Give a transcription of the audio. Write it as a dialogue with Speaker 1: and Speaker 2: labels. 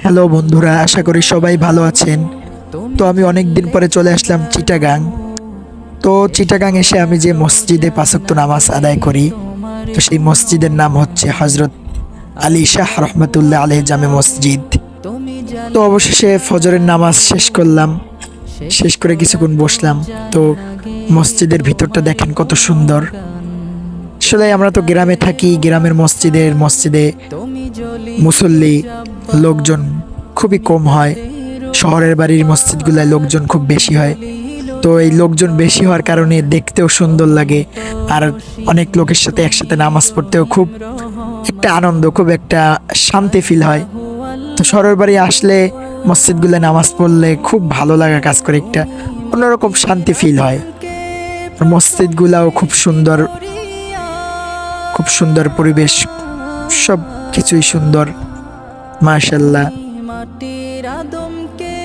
Speaker 1: Hello বন্ধুরা, আশা করি সবাই ভালো আছেন। তো আমি অনেক দিন পরে চলে আসলাম চিটাগাং। তো চিটাগাং এসে আমি যে মসজিদে পাঁচ ওয়াক্ত নামাজ আদায় করি, তো সেই মসজিদের নাম হচ্ছে হজরত আলী শাহ রহমতুল্লাহ আলহ জামে মসজিদ। তো অবশেষে ফজরের নামাজ শেষ করলাম, শেষ করে কিছুক্ষণ বসলাম। তো মসজিদের ভিতরটা দেখেন কত সুন্দর। আসলে আমরা তো গ্রামে থাকি, গ্রামের মসজিদে মুসল্লি লোকজন খুবই কম হয়। শহরের বাড়ির মসজিদগুলায় লোকজন খুব বেশি হয়। তো এই লোকজন বেশি হওয়ার কারণে দেখতেও সুন্দর লাগে, আর অনেক লোকের সাথে একসাথে নামাজ পড়তেও খুব একটা আনন্দ, খুব একটা শান্তি ফিল হয়। তো শহরের বাড়ি আসলে মসজিদগুলো নামাজ পড়লে খুব ভালো লাগা কাজ করে, একটা অন্যরকম শান্তি ফিল হয়। আর মসজিদগুলাও খুব সুন্দর, খুব সুন্দর পরিবেশ, সব কিছুই সুন্দর, মাশাল্লাহ।
Speaker 2: মাটির আদমকে